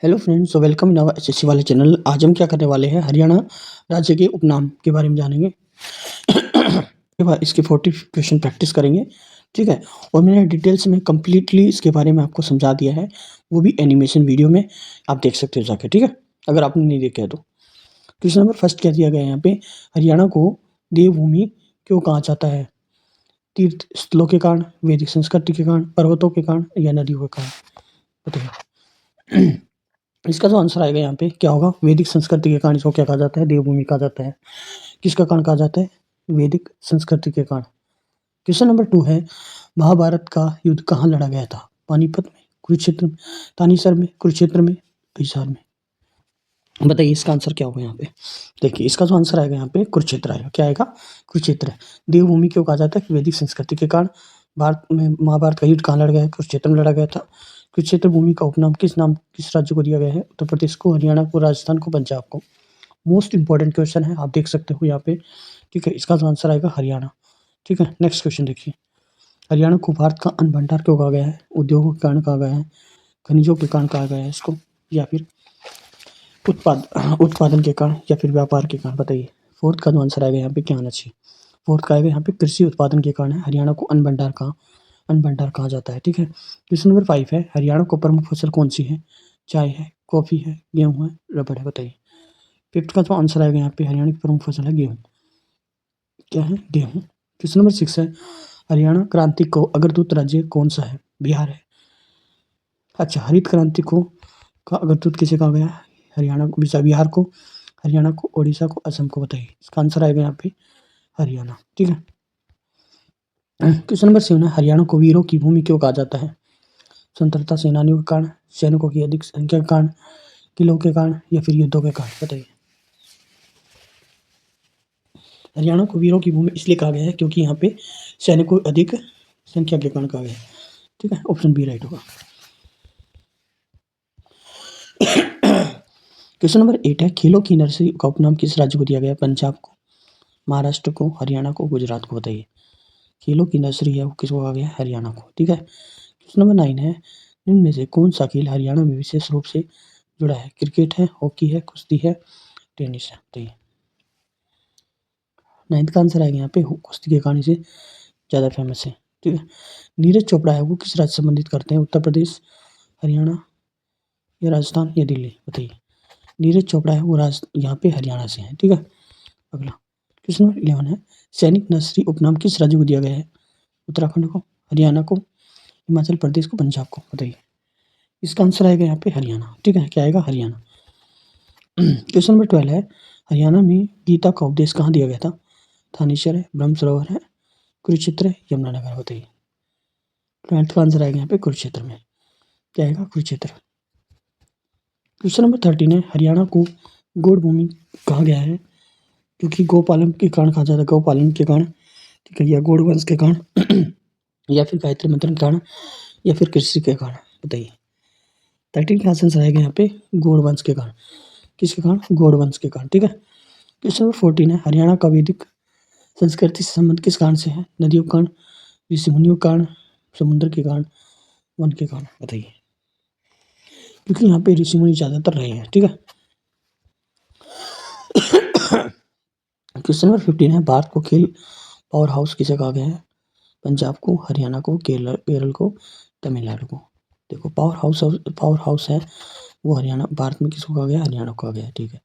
Hello friends, so welcome in our SSC वाले चैनल। आज हम क्या करने वाले हैं, हरियाणा राज्य के उपनाम के बारे में जानेंगे। के बाद इसके 40 क्वेश्चन प्रैक्टिस करेंगे, ठीक है। और मैंने डिटेल्स में कंप्लीटली इसके बारे में आपको समझा दिया है, वो भी एनिमेशन वीडियो में आप देख सकते हो जाके, ठीक है, अगर आपने नहीं देखा है तो। क्वेश्चन नंबर फर्स्ट क्या दिया गया है यहाँ पे, हरियाणा को देवभूमि क्यों कहा जाता है? तीर्थ स्थलों के कारण, वैदिक संस्कृति के कारण, पर्वतों के कारण या नदियों के कारण? बताइए। इसका जो आंसर आएगा यहाँ पे क्या होगा, वैदिक संस्कृति के कारण इसको क्या कहा जाता है, देवभूमि कहा जाता है। किसका कारण कहा जाता है? वैदिक संस्कृति के कारण। क्वेश्चन नंबर 2 है, महाभारत का युद्ध कहाँ लड़ा गया था? पानीपत में, कुरुक्षेत्र में, तानीसर में, कुरुक्षेत्र में, हिसार में? बताइए इसका आंसर क्या होगा यहाँ पे। देखिए इसका जो आंसर आएगा यहाँ पे कुरुक्षेत्र आएगा। क्या आएगा? कुरुक्षेत्र। देवभूमि क्यों कहा जाता है? वैदिक संस्कृति के कारण। भारत में महाभारत का युद्ध कहाँ लड़ा गया है? कुरुक्षेत्र में लड़ा गया था। कुरुक्षेत्र भूमि का उपनाम किस राज्य को दिया गया है? उत्तर प्रदेश को, हरियाणा को, राजस्थान को, पंजाब को। मोस्ट इंपॉर्टेंट क्वेश्चन है, आप देख सकते हो यहाँ पे, ठीक है। इसका जो आंसर आएगा हरियाणा, ठीक है। नेक्स्ट क्वेश्चन देखिए, हरियाणा को भारत का अन्न भंडार क्यों कहा गया है? उद्योगों के कारण कहा गया है, खनिजों के कारण कहा गया है इसको, या फिर उत्पादन के कारण, या फिर व्यापार के कारण? बताइए। फोर्थ का जो आंसर आएगा यहाँ पे क्या आना चाहिए? फोर्थ का आएगा यहाँ पे कृषि उत्पादन के कारण है, हरियाणा को अन्न भंडार कहा जाता है, ठीक है। क्वेश्चन नंबर 5 है, हरियाणा को प्रमुख फसल कौन सी है? चाय है, कॉफी है, गेहूं है, रबड़ है? बताइए। फिफ्थ का जो आंसर आएगा यहाँ पे, हरियाणा की प्रमुख फसल है गेहूं। क्या है? गेहूं। क्वेश्चन नंबर 6 है, हरियाणा क्रांति को अग्रदूत राज्य कौन सा है? बिहार है। अच्छा, हरित क्रांति को का अग्रदूत किसे कहा गया? हरियाणा को, बिहार को, हरियाणा को, उड़ीसा को, असम को? बताइए। इसका आंसर आएगा यहाँ पे हरियाणा, ठीक है। क्वेश्चन नंबर 7 है, हरियाणा को वीरों की भूमि क्यों कहा जाता है? स्वतंत्रता सेनानियों के कारण, सैनिकों की अधिक संख्या के कारण, किलों के कारण, या फिर युद्धों के कारण? बताइए। हरियाणा को वीरों की भूमि इसलिए कहा गया है क्योंकि यहाँ पे सैनिकों की अधिक संख्या के कारण कहा गया है, ठीक है। ऑप्शन बी राइट होगा। क्वेश्चन नंबर 8 है, खेलों की नर्सरी का उपनाम किस राज्य को दिया गया? पंजाब को, महाराष्ट्र को, हरियाणा को, गुजरात को? बताइए। खेलों की नर्सरी है वो किसको कहा गया है? हरियाणा को, ठीक है। क्वेश्चन नंबर 9 है, इनमें से कौन सा खेल हरियाणा में विशेष रूप से जुड़ा है? क्रिकेट है, हॉकी है, कुश्ती है, टेनिस है? बताइए। 9th का आंसर आएगा यहाँ पे कुश्ती के कारण से ज़्यादा फेमस है, ठीक है। नीरज चोपड़ा है वो किस राज्य से संबंधित करते हैं? उत्तर प्रदेश, हरियाणा, या राजस्थान, या दिल्ली? बताइए। नीरज चोपड़ा है वो यहाँ पे हरियाणा से है, ठीक है। अगला क्वेश्चन नंबर 11 है, सैनिक नर्सरी उपनाम किस राज्य को दिया गया है? उत्तराखंड को, हरियाणा को, हिमाचल प्रदेश को, पंजाब को? बताइए। इसका आंसर आएगा यहाँ पे हरियाणा, ठीक है। क्या आएगा? हरियाणा। क्वेश्चन नंबर 12 है, हरियाणा में गीता का उपदेश कहाँ दिया गया था? थानेश्वर है, ब्रह्म सरोवर है, कुरुक्षेत्र है, यमुनानगर? बताइए। 12th का आंसर आएगा यहाँ पे कुरुक्षेत्र में। क्या आएगा? कुरुक्षेत्र। क्वेश्चन नंबर 13 है, हरियाणा को गौड़ भूमि कहा गया है क्योंकि गौपालन के कारण कहा जाता है, गौपालन के कारण, ठीक है, या गौड़ वंश के कारण, या फिर गायत्री मंत्र के कारण, या फिर कृषि के कारण? बताइए। 13 का आंसर आएगा यहाँ पे गौड़ वंश के कारण। किसके कारण? गौड़ वंश के कारण, ठीक है। क्वेश्चन नंबर 14 है, हरियाणा का वैदिक संस्कृति से संबंध किस कारण से है? नदियों के कारण, ऋषि मुनियों के कारण, समुद्र के कारण, वन के कारण? बताइए। क्योंकि यहाँ पे ऋषि मुनि ज्यादातर रहे हैं, ठीक है। क्वेश्चन नंबर 15 है, भारत को खेल पावर हाउस किसे कहा गया है? पंजाब को, हरियाणा को, केरल को, तमिलनाडु को? देखो पावर हाउस है वो हरियाणा, भारत में किसको कहा गया? हरियाणा को कहा गया है, ठीक है।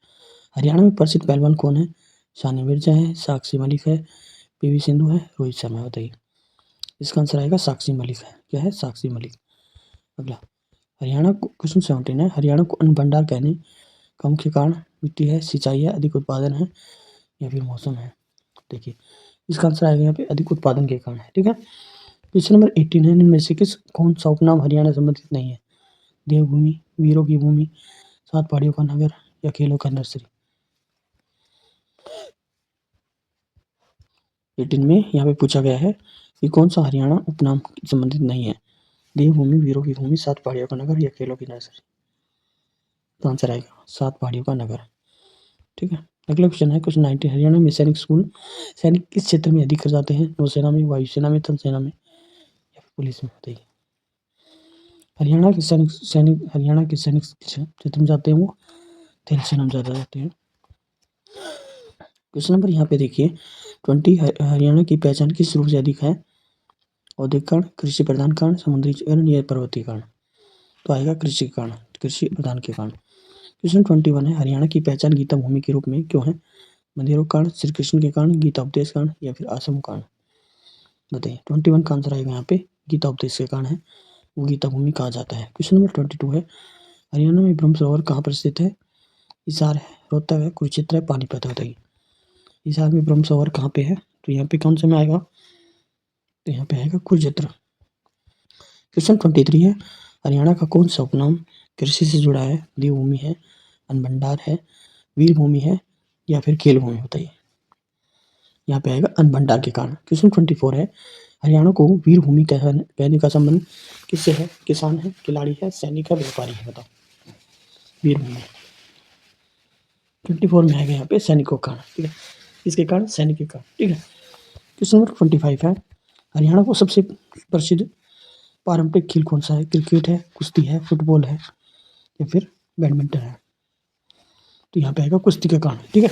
हरियाणा में प्रसिद्ध पहलवान कौन है? सानिया मिर्जा है, साक्षी मलिक है, पीवी सिंधु है, रोहित शर्मा है? बताइए। इसका आंसर आएगा साक्षी मलिक है। क्या है? साक्षी मलिक। अगला, हरियाणा को, क्वेश्चन 17 है, हरियाणा को अन्न भंडार कहने का मुख्य कारण मिट्टी है, सिंचाई है, अधिक उत्पादन है, या फिर मौसम है? देखिए इसका आंसर आएगा यहाँ पे अधिक उत्पादन के कारण है, ठीक है। क्वेश्चन नंबर 18 है, इनमें से किस कौन सा उपनाम हरियाणा संबंधित नहीं है? देवभूमि, वीरों की भूमि, सात पहाड़ियों का नगर, या खेलों का नर्सरी? 18 में यहाँ पे पूछा गया है कि कौन सा हरियाणा उपनाम संबंधित नहीं है? देवभूमि, वीरों की भूमि, सात पहाड़ियों का नगर, या खेलों की नर्सरी? तो आंसर आएगा सात पहाड़ियों का नगर, ठीक है। अगला क्वेश्चन है क्वेश्चन 19, हरियाणा में सैनिक स्कूल सैनिक किस क्षेत्र में अधिक कर जाते हैं? नौसेना में, वायुसेना में, थल सेना में, या फिर पुलिस में? बताइए। हरियाणा के सैनिक क्षेत्र में जाते हैं वो थल सेना में ज़्यादा जाते हैं। क्वेश्चन नंबर यहाँ पे देखिए 20 हरियाणा की पहचान किस रूप से अधिक है? औद्योगिक कारण, कृषि प्रधान कारण, समुद्री कारण या पर्वतीय कारण? तो आएगा कृषि कारण, कृषि प्रधान के कारण। क्वेश्चन 21 है हरियाणा की पहचान गीता भूमि के रूप में क्यों है? मंदिरों के कारण, श्री कृष्ण के कारण, गीता उपदेश कारण या फिर आश्रम कारण? बताइए 21 का आंसर आएगा यहाँ पे गीता उपदेश के कारण है, वो गीता भूमि कहा जाता है। क्वेश्चन नंबर 22 है हरियाणा में ब्रह्म सरोवर कहाँ पर स्थित है? हिसार है, रोहतक है, कुरुक्षेत्र है, पानीपत है। बताइए हिसार में ब्रह्म सरोवर कहाँ पे है? तो यहाँ पे कौन सा में आएगा? तो यहाँ पे आएगा कुरुक्षेत्र। क्वेश्चन 23 है हरियाणा का कौन सा उपनाम कृषि से जुड़ा है? देवभूमि है, अन्न भंडार है, वीर भूमि है या फिर खेल भूमि? बताइए यहाँ पे आएगा अन्न भंडार के कारण। क्वेश्चन 24 है हरियाणा को वीर भूमि कहने का संबंध किससे है? किसान है, खिलाड़ी है, सैनिक है, व्यापारी है? बताओ वीर भूमि 24 में आएगा यहाँ पे सैनिकों का कारण। ठीक है, इसके कारण सैनिक के कारण। ठीक है, क्वेश्चन नंबर 25 है हरियाणा को सबसे प्रसिद्ध पारंपरिक खेल कौन सा है? क्रिकेट है, कुश्ती है, फुटबॉल है या फिर बैडमिंटन है? तो यहाँ पे आएगा कुश्ती के कारण। ठीक है,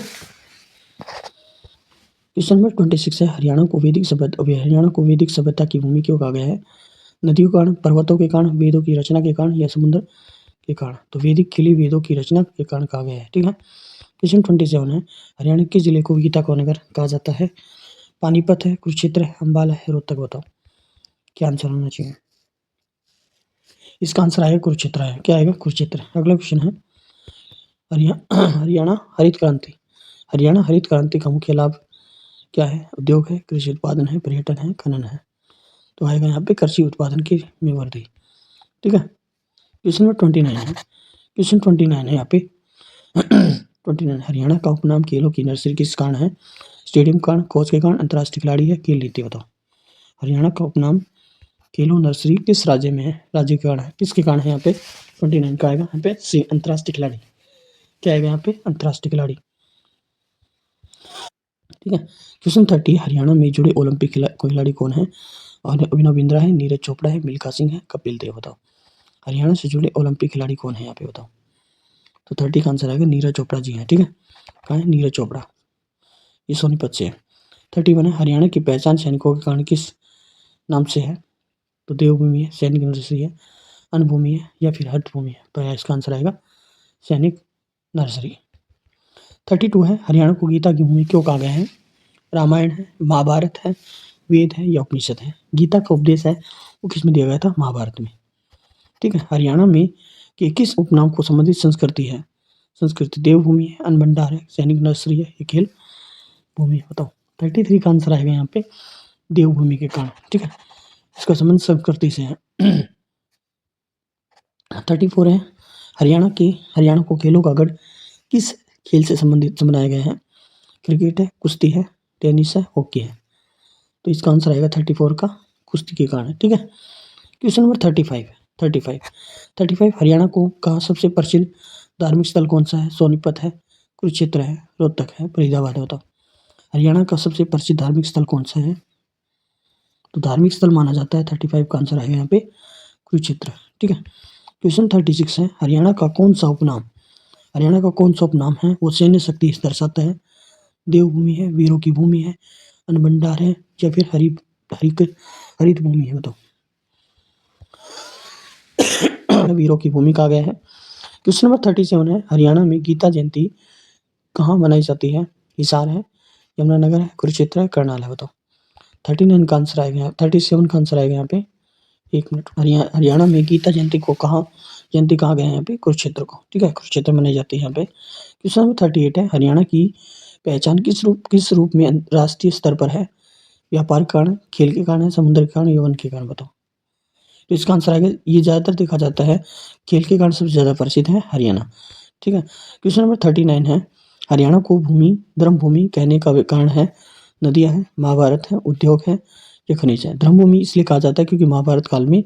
क्वेश्चन नंबर 26 है हरियाणा को वैदिक सभ्यता की भूमि क्यों कहा गया है? नदियों के कारण, पर्वतों के कारण, वेदों की रचना के कारण या समुद्र के कारण? तो वैदिक किले वेदों की रचना के कारण कहा गया है। ठीक है, क्वेश्चन 27 है हरियाणा के जिले को गीता का नगर कहा जाता है? पानीपत है, कुरुक्षेत्र है, अंबाला है, रोहतक? बताओ क्या आंसर होना चाहिए? इसका आंसर आएगा कुरुक्षेत्र है। क्या आएगा? कुरुक्षेत्र। अगला क्वेश्चन है हरियाणा हरित क्रांति हरियाणा हरित क्रांति का मुख्य लाभ क्या है? उद्योग है, कृषि उत्पादन है, पर्यटन है, खनन है? तो आएगा यहाँ पे कृषि उत्पादन की में वृद्धि। ठीक है, क्वेश्चन नंबर 29 है यहाँ पे 29 हरियाणा का उपनाम खेलों की नर्सरी किस कारण है? स्टेडियम कारण, कोच के कारण, अंतर्राष्ट्रीय खिलाड़ी है, खेल नीति? बताओ हरियाणा का उपनाम खेलों नर्सरी किस राज्य में है? राज्य के कारण है, किसके कारण है? यहाँ पे 29 का आएगा यहाँ पे सी अंतर्राष्ट्रीय खिलाड़ी। क्या आएगा यहाँ पे? अंतर्राष्ट्रीय खिलाड़ी। ठीक है, क्वेश्चन 30 हरियाणा में जुड़े ओलंपिक खिलाड़ी कौन है? और अभिनव बिंद्रा है, नीरज चोपड़ा है, मिल्खा सिंह है, कपिल देव? बताओ हरियाणा से जुड़े ओलंपिक खिलाड़ी कौन है यहाँ पे? बताओ तो 30 का आंसर आएगा नीरज चोपड़ा जी हैं। ठीक है, कहाँ है नीरज चोपड़ा? ये सोनीपत से है। 31 है हरियाणा की पहचान सैनिकों के कारण किस नाम से है? तो देवभूमि है, सैनिक नर्सरी है, अन्न भूमि है या फिर हरित भूमि है? तो इसका आंसर आएगा सैनिक नर्सरी। 32 है हरियाणा को गीता की भूमि क्यों कहा गया है? रामायण है, महाभारत है, वेद है या उपनिषद है? गीता का उपदेश है वो किस में दिया गया था? महाभारत में। ठीक है, हरियाणा में कि किस उपनाम को संबंधित संस्कृति है? संस्कृति देवभूमि है, अन्न भंडार है, सैनिक नर्सरी है या खेल भूमि है? बताओ 33 का आंसर आएगा यहाँ पे देवभूमि के कारण। ठीक है, इसका संबंध संस्कृति से है। 34 है हरियाणा को खेलों का गढ़ किस खेल से संबंधित बनाया गया है? क्रिकेट है, कुश्ती है, टेनिस है, हॉकी है? तो इसका आंसर आएगा 34 का कुश्ती के कारण। ठीक है, क्वेश्चन नंबर 35 हरियाणा को का सबसे प्रसिद्ध धार्मिक स्थल कौन सा है? सोनीपत है, कुरुक्षेत्र है, रोहतक है, फरीदाबाद है? बताओ हरियाणा का सबसे प्रसिद्ध धार्मिक स्थल कौन सा है? तो धार्मिक स्थल माना जाता है 35 का आंसर आएगा यहाँ पे कुरुक्षेत्र। ठीक है, क्वेश्चन 36 है हरियाणा का कौन सा उपनाम है वो सैन्य शक्ति दर्शाता है? देवभूमि है, वीरों की भूमि है, अन्न भंडार है या फिर हरित भूमि है? बताओ वीरों की भूमि कहा गया है। क्वेश्चन नंबर 37 है हरियाणा में गीता जयंती कहाँ मनाई जाती है? हिसार है, यमुनानगर है, कुरुक्षेत्र है, करनाल है? बताओ 37 का आंसर आएगा यहाँ पे। एक मिनट, हरियाणा में गीता जयंती कहाँ गया है? यहाँ पे कुरुक्षेत्र को। ठीक है, कुरुक्षेत्र मनाई जाती है यहाँ पे। क्वेश्चन नंबर 38 है हरियाणा की पहचान किस रूप में राष्ट्रीय स्तर पर है? व्यापार के कारण, खेल के कारण है, समुद्र के कारण या वन के कारण? बताओ तो इसका आंसर आएगा ये ज़्यादातर देखा जाता है खेल के कारण सबसे ज़्यादा प्रसिद्ध है हरियाणा। ठीक है, क्वेश्चन नंबर 39 है हरियाणा को धर्म भूमि कहने का कारण है? नदियाँ हैं, महाभारत है, उद्योग है या खनिज है? धर्म भूमि इसलिए कहा जाता है क्योंकि महाभारत काल में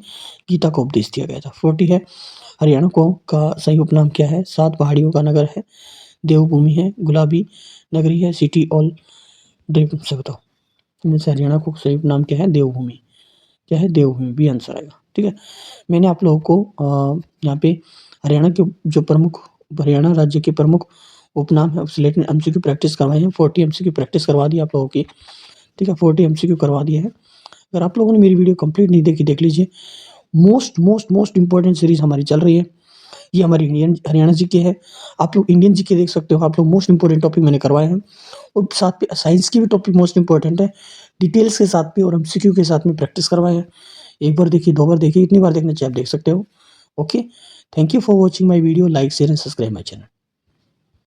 गीता का उपदेश दिया गया था। 40 है हरियाणा को का सही उपनाम क्या है? 7 पहाड़ियों का नगर है, देवभूमि है, गुलाबी नगरी है, सिटी ऑल ड्रीम से? बताओ इनमें से हरियाणा को सही उपनाम क्या है? देवभूमि। क्या है? देवभूमि, बी आंसर आएगा। ठीक है। मैंने आप लोगों को यहाँ पे हरियाणा राज्य के प्रमुख उपनाम है उससे रिलेटेड एमसीक्यू प्रैक्टिस करवाए हैं। 40 एमसीक्यू प्रैक्टिस करवा दी आप लोगों की, ठीक है। 40 एमसीक्यू करवा दिया है। अगर आप लोगों ने मेरी वीडियो कंप्लीट नहीं देखी, देख लीजिए। Most most most important series हमारी चल रही है। ये हमारी हरियाणा जीके है। आप लोग इंडियन जीके देख सकते हो। आप लोग मोस्ट इंपॉर्टेंट टॉपिक मैंने करवाए हैं और साथ पे साइंस की भी टॉपिक मोस्ट इंपॉर्टेंट है, डिटेल्स के साथ में और एमसीक्यू के साथ में प्रैक्टिस करवाए हैं। एक बार देखिए, 2 बार देखिए, इतनी बार देखना चाहिए, आप देख सकते हो। Okay, thank you for watching my video. Like, share and subscribe my channel.